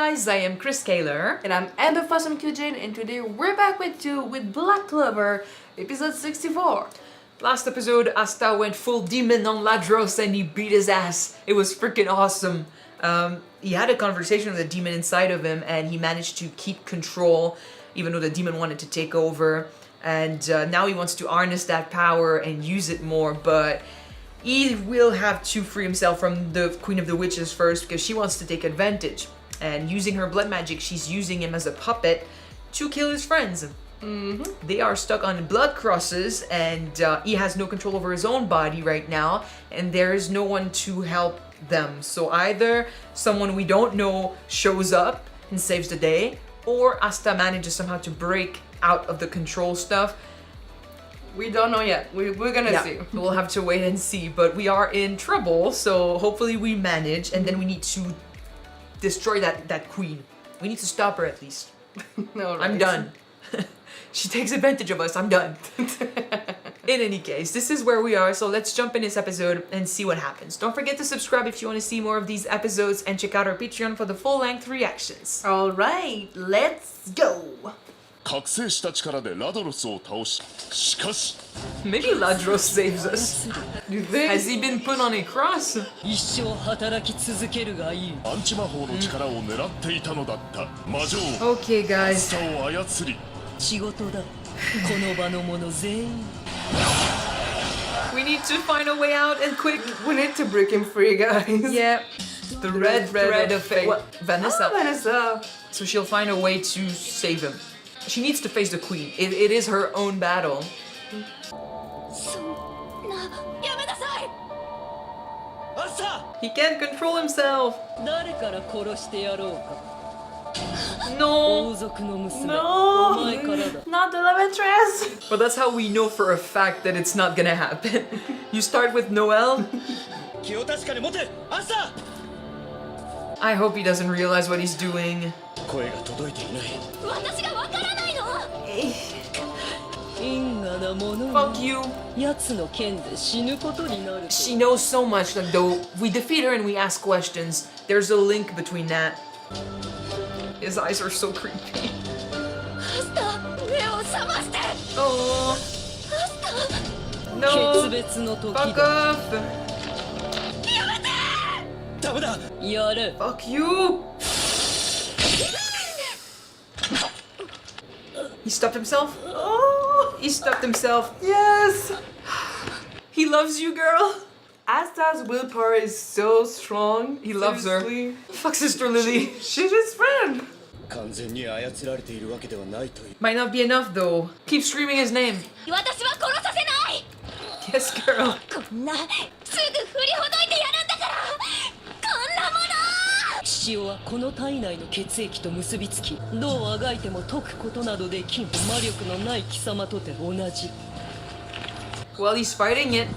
guys, I am Chris Kaler. And I'm Amber from Kyuujin, and today we're back with you with Black Clover, episode 64. Last episode, Asta went full demon on Ladros and he beat his ass. It was freaking awesome. He had a conversation with the demon inside of him and he managed to keep control even though the demon wanted to take over. And now he wants to harness that power and use it more, but he will have to free himself from the Queen of the Witches first because she wants to take advantage. And using her blood magic, she's using him as a puppet to kill his friends. They are stuck on blood crosses and he has no control over his own body right now and there is no one to help them. So either someone we don't know shows up and saves the day, or Asta manages somehow to break out of the control stuff. We don't know yet. We're gonna see. We'll have to wait and see, but we are in trouble, so hopefully we manage, and then we need to destroy that queen. We need to stop her at least. No, right. I'm done. She takes advantage of us. I'm done. In any case, this is where we are, so let's jump in this episode and see what happens. Don't forget to subscribe if you want to see more of these episodes and check out our Patreon for the full-length reactions. Alright, let's go! 覚醒した力でラドロスを倒し、しかし Maybe Ladros saves us. You think? Has he been put on a cross? 一生働き続けるがいい。アンチ魔法の力を狙っていたのだった魔女 Okay, ア guys. スタを操り仕事だ。この場の者全員。 We need to find a way out and quick. We need to break him free, guys. Yeah. The red thread of fate. What? Vanessa. Oh, Vanessa. So she'll find a way to save him. She needs to face the queen. It is her own battle. He can't control himself. 誰から殺してやろうか。 No. 王族の娘。 No. お前からだ。 Not the love interest. But that's how we know for a fact that it's not gonna happen. You start with Noel. 気を確かに持て。アスタ。 I hope he doesn't realize what he's doing. 声が届いていない。私がわからないの。因果なもの。 Fuck you. 奴の剣で死ぬことになる。 She knows so much that though we defeat her and we ask questions, there's a link between that. His eyes are so creepy. アスタ、目を覚まして。 Oh. 決 No. 別の時 Fuck だ。 off. ダメだ。やれ。 Fuck you. He stopped himself? Oh, He stopped himself. yes. He loves you, girl. Asta's willpower is so strong. He loves her. Seriously. Fuck Sister Lily. She's his friend. 完全に操られているわけではないという。 Might not be enough though. Keep screaming his name. 私は殺させない。 Yes, girl. こんなすぐ振りほどいてやるんだから。こんなもの。血潮はこの体内の血液と結びつき、どうあがいても解くことなどできん魔力のない貴様とて同じ。 Well, he's fighting it.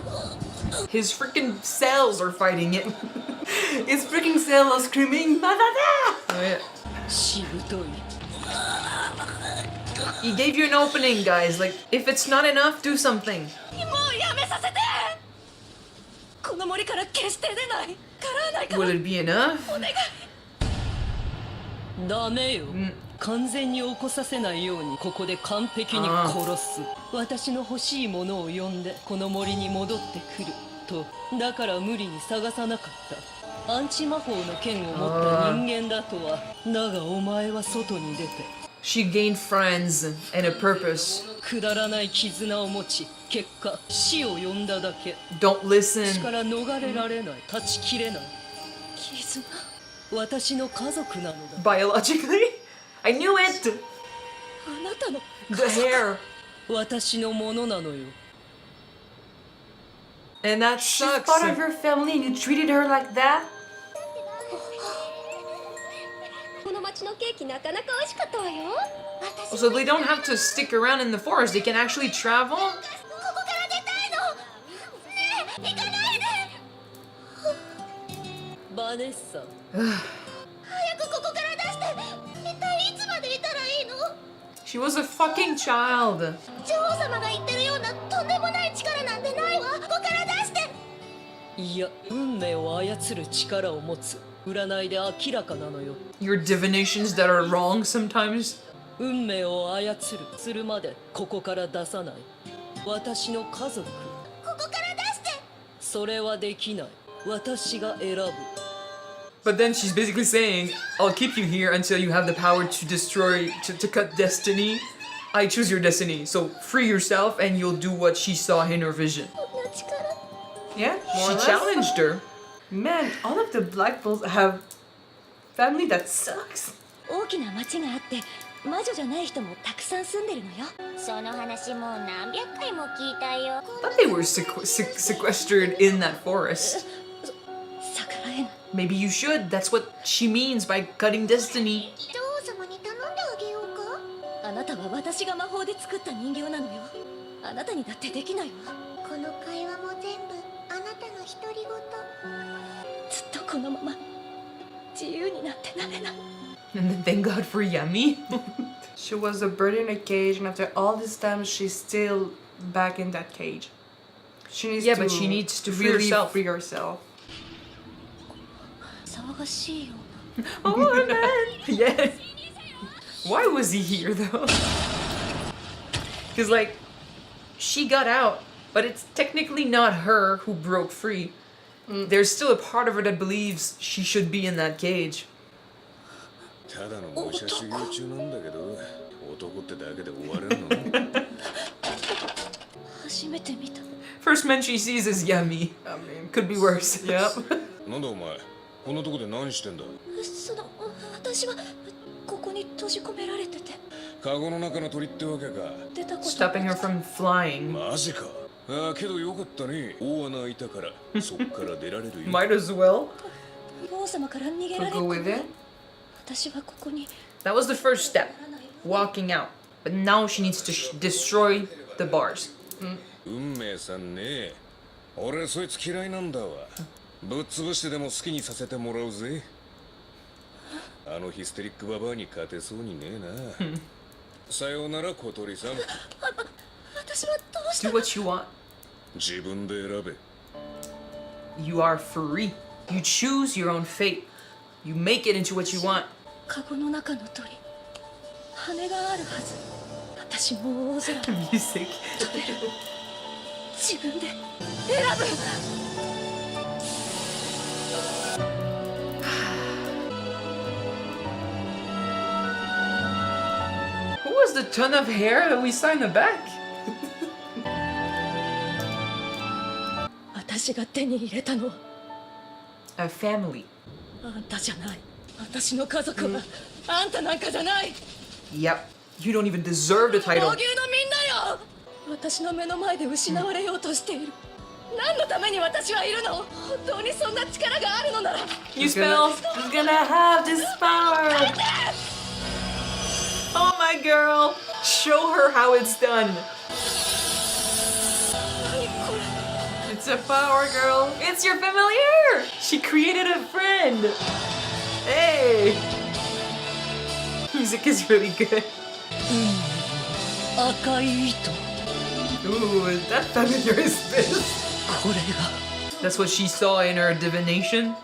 His freaking cells are fighting it. His freaking cell is screaming, "Ba-da-da!" Oh, yeah. しぶとい。 He gave you an opening, guys. Like, if it's not enough, do something. もうやめさせて。この森から決して出ない。叶わないから。 Will it be enough? お願い。ダメよ。完全に起こさせないようにここで完璧に殺す。私の欲しいものを呼んでこの森に戻ってくると。だから無理に探さなかった。アンチ魔法の剣を持った人間だとは。だがお前は外に出て。 She gained friends and a purpose. くだらない絆を持ち、結果死を呼んだだけ。 Don't listen. 死から逃れられない、断ち切れない。絆。私の家族なのだ。 Biologically? I knew it! あなたの。 The hair. 私のものなのよ。 And that She's sucks. part of your family and you treated her like that? この町のケーキなかなか美味しかったわよ。 So they don't have to stick around in the forest. They can actually travel? ここから出たいの。ねえ、行かないで。バネッサ。早くここから出して。一体いつまでいたらいいの？ She was a fucking child. 女王様が言ってるようなとんでもない力なんてないわ。ここから出して。いや、運命を操る力を持つ。占いで明らかなのよ。 Your divinations that are wrong sometimes. 運命を操るするまでここから出さない。私の家族。ここから出して。それはできない。私が選ぶ。 But then she's basically saying, I'll keep you here until you have the power to destroy, to cut destiny. I choose your destiny. So free yourself and you'll do what she saw in her vision. こんな力。 Yeah, more She or less. challenged her. Man, all of the Black Bulls have family that sucks. 大きな町があって魔女じゃない人もたくさん住んでるのよ。その話もう何百回も聞いたよ。 I thought they were sequestered in that forest. 逆らえない。 Maybe you should. That's what she means by cutting destiny. 女王様に頼んであげようか。あなたは私が魔法で作った人形なのよ。あなたにだってできないわ。この会話も全部あなたの独り言。ずっとこのまま自由になってなれない。 And then thank God for Yami. She was a bird in a cage, and after all this time, she's still back in that cage. She needs Yeah, to but she needs to free really herself. free herself. 騒がしいよ。 Oh man. Yeah. Why was he here though? Because like, she got out, but it's technically not her who broke free. There's still a part of her that believes she should be in that cage. ただの武者修行中なんだけど、男ってだけで終われんの？初めて見た。 First man she sees is Yami. I mean, Could be worse. yep. なんだお前、こんなとこで何してんだ？私はここに閉じ込められててカゴの中の鳥ってわけか。出たこと Stopping her from flying. マジか。ああ、けどよかったね。大穴開いたから、そっから出られるよ。 Might as well. 王様から逃げら So れ go with it. 私はここに That was the first step. Walking out. But now she needs to destroy the bars. 運命さんね。俺そいつ嫌いなんだわ。ぶっ潰してでも好きにさせてもらうぜ。あのヒステリックババアに勝てそうにねえな。さようなら小鳥さん。私はどうした Do what you want. 自分で選べ。 You are free. You choose your own fate. You make it into what you want. カゴの中の鳥羽があるはず私も大空 Music. 自分で選ぶ Who was the ton of hair that we saw in the back? 私が手に入れたのは A family. あんたじゃない私の家族はあんたなんかじゃない Yep. You don't even deserve the 闘 title. 牛のみんなよ私の目の前で失われようとしている何のために私はいるの本当にそんな力があるのなら You spell. She's gonna have this power. Oh my girl. Show her how it's done. 何これ It's a power, girl. It's your familiar. She created a friend. Hey. Music is really good. 赤い糸。 Ooh, that familiar is this. これが That's what she saw in her divination.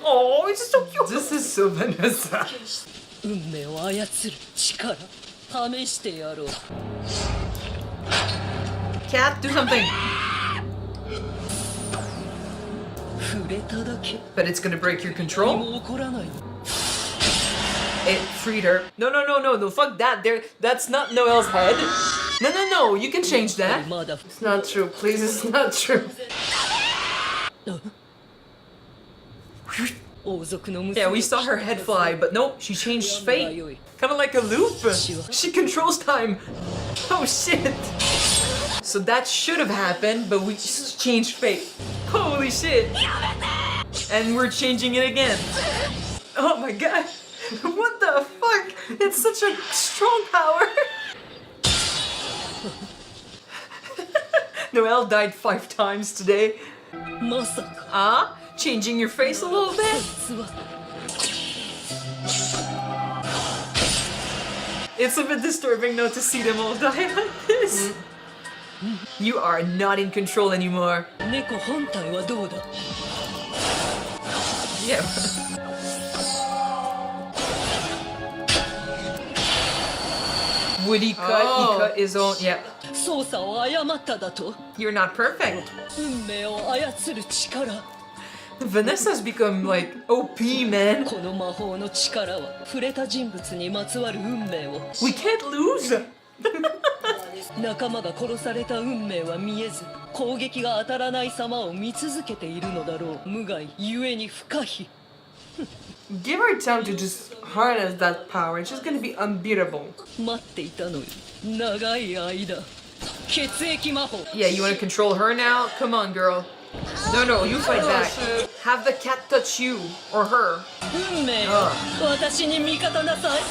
Oh, it's so cute. This is so Vanessa. 運命を操る力試してやろう。 Cat, do something. 触れただけ But it's gonna break your 何 control. も起こらない。 It freed her. No, fuck that. That's not Noelle's head. No, you can change that. まだ It's not true. Please, it's not true. 王族の娘 Yeah, we saw her head fly, but nope, she changed fate. Kind of like a loop. She controls time. Oh shit. So that should have happened, but we just changed fate. Holy shit. And we're changing it again. Oh my god. What the fuck? It's such a strong power. Noelle died 5 times today. まさか Ah, changing your face a little bit. 実は It's a bit disturbing though to see them all die like this. You are not in control anymore. 猫本体はどうだ Yeah. Would he cut? Oh. He cut his own. Yeah. 操作を誤っただと You're not perfect. 運命を操る力 Vanessa's become like OP, man. この魔法の力は触れた人物にまつわる運命を We can't lose. 仲間が殺された運命は見えず攻撃が当たらない様を見続けているのだろう無害ゆえに不可避 Give her time to just harness that power. It's just gonna be unbeatable. 待っていたのよ長い間血液魔法 Yeah, you want to control her now? Come on, girl. No, you fight back. Have the cat touch you or her. 運命よ私に味方なさい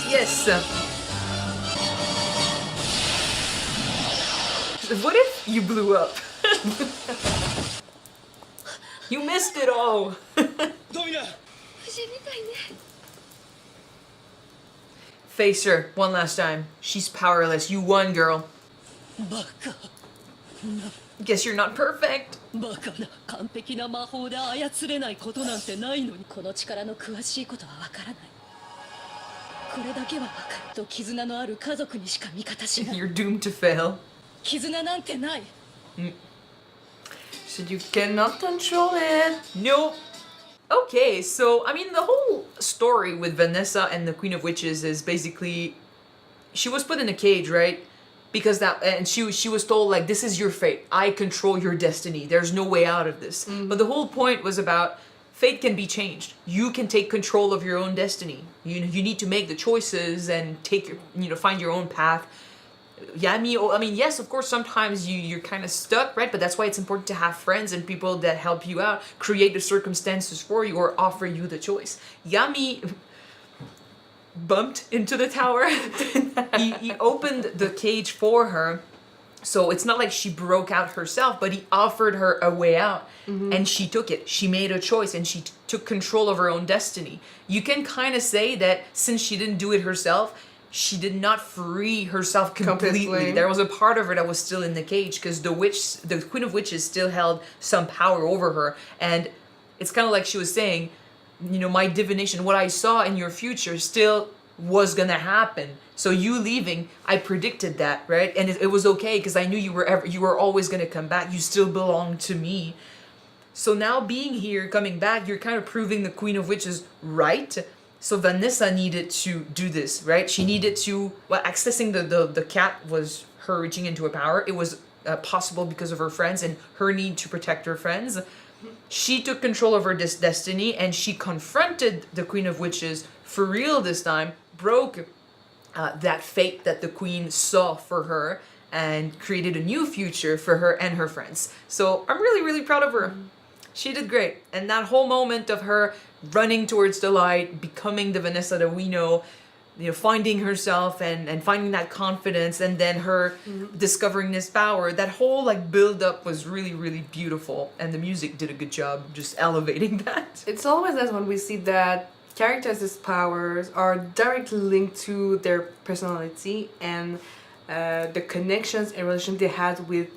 Yes. What if you blew up? You missed it all. ドミナ 虫みたいね Face her one last time. She's powerless. You won, girl. バカ Guess you're not perfect. バカな完璧な魔法で操れないことなんてないのにこの力の詳しいことはわからない。これだけはわかると絆のある家族にしか味方しない。 You're doomed to fail. 絆なんてない。 So you cannot control it. Nope. Okay, so I mean the whole story with Vanessa and the Queen of Witches is basically she was put in a cage, right? Because that and she was told like this is your fate. I control your destiny. There's no way out of this. But the whole point was about fate can be changed. You can take control of your own destiny. You need to make the choices and take your find your own path. Yeah, I mean, yes, of course, sometimes you're kind of stuck, right? But that's why it's important to have friends and people that help you out, create the circumstances for you, or offer you the choice. Yami bumped into the tower. he opened the cage for her, so it's not like she broke out herself, but he offered her a way out, and she took it. She made a choice, and she took control of her own destiny. You can kind of say that since she didn't do it herself, she did not free herself completely. There was a part of her that was still in the cage because the Queen of Witches still held some power over her. And it's kind of like she was saying, my divination, what I saw in your future still was gonna happen. So you leaving, I predicted that, right? And it was okay because I knew you were always gonna come back. You still belong to me. So now being here, coming back, you're kind of proving the Queen of Witches right. So Vanessa needed to do this, right? She needed to, accessing the cat was her reaching into a power. It was possible because of her friends and her need to protect her friends. She took control of her destiny and she confronted the Queen of Witches for real this time, broke that fate that the queen saw for her and created a new future for her and her friends. So I'm really, really proud of her. She did great. And that whole moment of her running towards the light, becoming the Vanessa that we know, finding herself and finding that confidence, and then her discovering this power, that whole build up was really, really beautiful. And the music did a good job just elevating that. It's always nice when we see that characters' powers are directly linked to their personality and the connections and relations they had with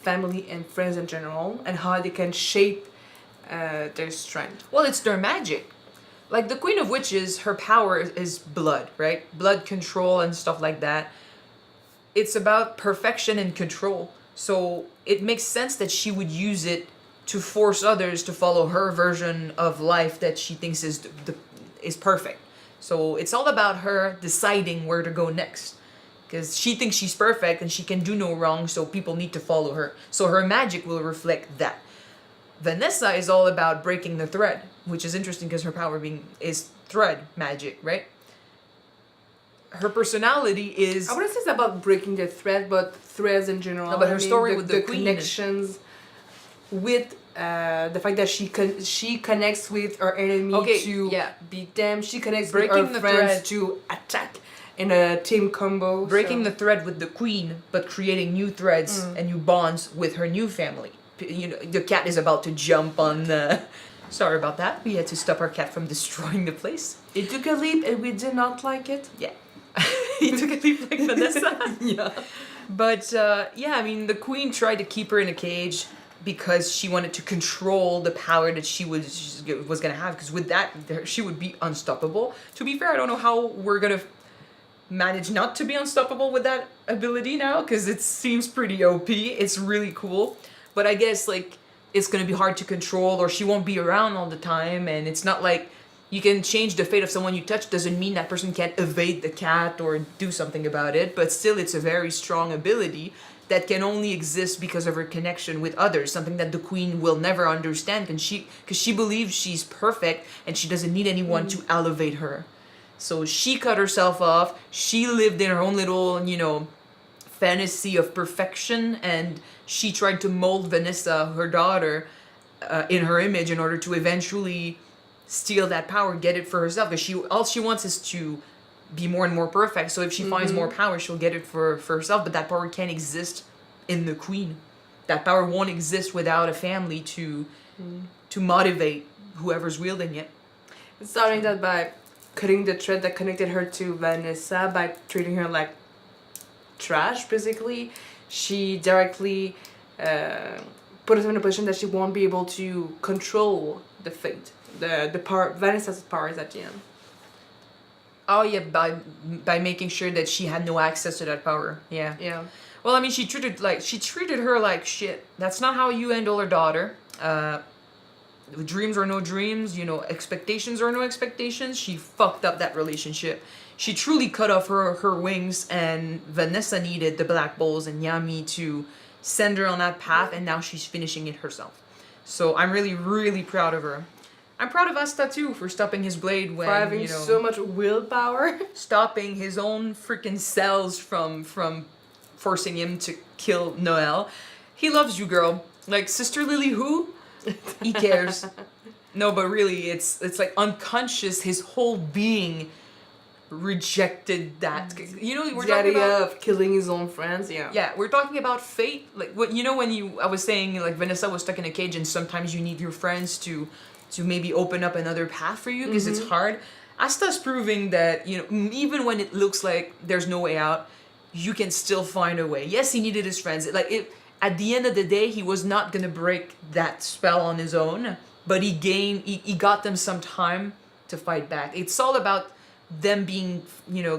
family and friends in general, and how they can shape their strength. Well, it's their magic. Like the Queen of Witches, her power is blood, right? Blood control and stuff like that. It's about perfection and control. So it makes sense that she would use it to force others to follow her version of life that she thinks is perfect. So it's all about her deciding where to go next. Because she thinks she's perfect and she can do no wrong, so people need to follow her. So her magic will reflect that. Vanessa is all about breaking the thread, which is interesting because her power is thread magic, right? Her personality is... I wouldn't say it's about breaking the thread, but threads in general. No, but her story with the queen connections with the fact that she connects with her enemy to beat them. She connects breaking with her the friends thread to attack in a team combo. Breaking the thread with the queen, but creating new threads and new bonds with her new family. The cat is about to jump on the... Sorry about that. We had to stop our cat from destroying the place. It took a leap and we did not like it. Yeah. he took a leap like Vanessa. Yeah. But yeah, I mean, the queen tried to keep her in a cage because she wanted to control the power that she was gonna have. Because with that, she would be unstoppable. To be fair, I don't know how we're gonna manage not to be unstoppable with that ability now, because it seems pretty OP. It's really cool, but I guess like it's gonna be hard to control, or she won't be around all the time, and it's not like you can change the fate of someone you touch. Doesn't mean that person can't evade the cat or do something about it, but still it's a very strong ability that can only exist because of her connection with others, something that the queen will never understand, because she believes she's perfect and she doesn't need anyone to elevate her. So she cut herself off. She lived in her own little, fantasy of perfection, and she tried to mold Vanessa, her daughter, in her image in order to eventually steal that power, get it for herself. Because all she wants is to be more and more perfect. So if she finds more power, she'll get it for herself. But that power can't exist in the queen. That power won't exist without a family to motivate whoever's wielding it. Starting that by cutting the thread that connected her to Vanessa, by treating her like trash, basically. She directly put herself in a position that she won't be able to control the fate. The power, Vanessa's powers at the end. Oh yeah, by making sure that she had no access to that power. Yeah. Yeah. Well, I mean, she treated her like shit. That's not how you handle her daughter. Dreams or no dreams, expectations or no expectations. She fucked up that relationship. She truly cut off her wings, and Vanessa needed the Black Bulls and Yami to send her on that path, and now she's finishing it herself. So I'm really, really proud of her. I'm proud of Asta too for stopping his blade when, For having so much willpower. stopping his own freaking cells from forcing him to kill Noelle. He loves you, girl. Like, Sister Lily who? He cares. No, but really, it's like unconscious. His whole being rejected that. We're The talking idea about of killing his own friends, yeah. yeah, we're talking about fate. Like what I was saying, like Vanessa was stuck in a cage, and sometimes you need your friends to maybe open up another path for you because it's hard. Asta's proving that even when it looks like there's no way out, you can still find a way. Yes, he needed his friends. At the end of the day, he was not gonna break that spell on his own, but he got them some time to fight back. It's all about them being,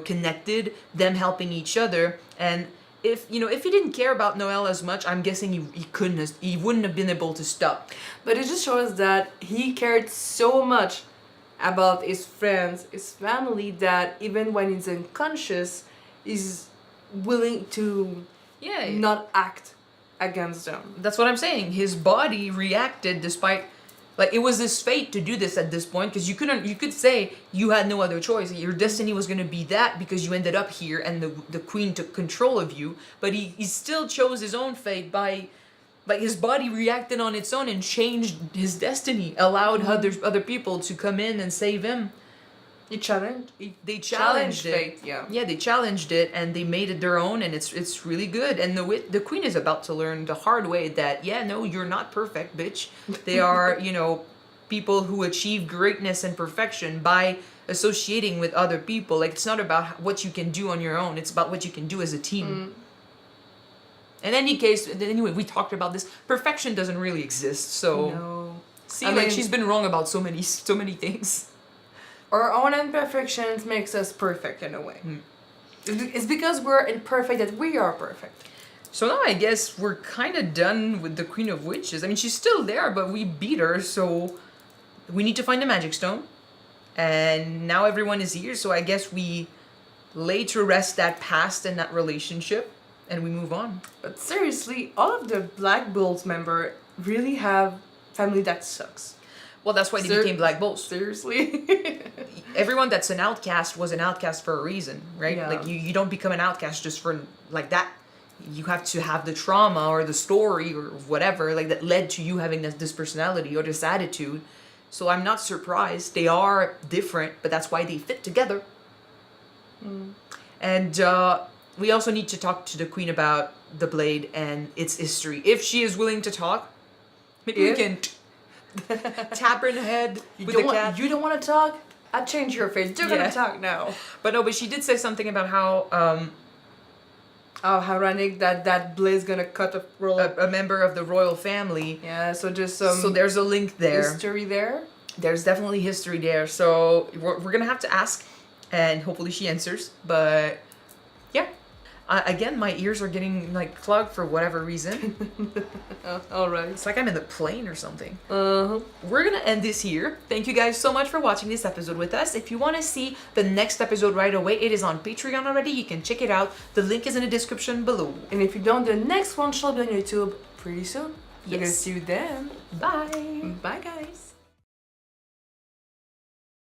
connected, them helping each other. And if he didn't care about Noelle as much, I'm guessing he wouldn't have been able to stop. But it just shows that he cared so much about his friends, his family, that even when he's unconscious, he's willing to not act against them. That's what I'm saying. His body reacted despite, it was his fate to do this at this point, because you could say you had no other choice. Your destiny was going to be that because you ended up here and the queen took control of you, but he still chose his own fate by, his body reacted on its own and changed his destiny, allowed other people to come in and save him. They challenged it. fate, yeah. Yeah, they challenged it and they made it their own, and it's really good. And the queen is about to learn the hard way that no, you're not perfect, bitch. They are people who achieve greatness and perfection by associating with other people. It's not about what you can do on your own; it's about what you can do as a team. In any case, anyway, we talked about this. Perfection doesn't really exist. So No. see, she's been wrong about so many things. Our own imperfections makes us perfect in a way. It's because we're imperfect that we are perfect. So now I guess we're kind of done with the Queen of Witches. I mean, she's still there, but we beat her, so we need to find the Magic Stone. And now everyone is here, so I guess we lay to rest that past and that relationship, and we move on. But seriously, all of the Black Bulls member really have family that sucks. Well, that's why they became Black Bulls. Seriously? Everyone that's an outcast was an outcast for a reason, right? Yeah. You don't become an outcast just for that. You have to have the trauma or the story or whatever that led to you having this personality or this attitude. So I'm not surprised. They are different, but that's why they fit together. And we also need to talk to the queen about the blade and its history. If she is willing to talk, maybe we can tap her in the head with the cat. You don't want to talk? I changed your face. You're Yeah. gonna talk now. But no, but she did say something about how Oh, how ironic that Blaze gonna cut a roll. a member of the royal family. Yeah, so just some So there's a link there. history there. There's definitely history there. So we're gonna have to ask, and hopefully she answers. But yeah, again, my ears are getting like clogged for whatever reason. All right. It's like I'm in the plane or something. Uh-huh. We're gonna end this here. Thank you guys so much for watching this episode with us. If you want to see the next episode right away, it is on Patreon already. You can check it out. The link is in the description below. And if you don't, the next one shall be on YouTube pretty soon. We're gonna Yes. see you then. Bye. Bye, guys.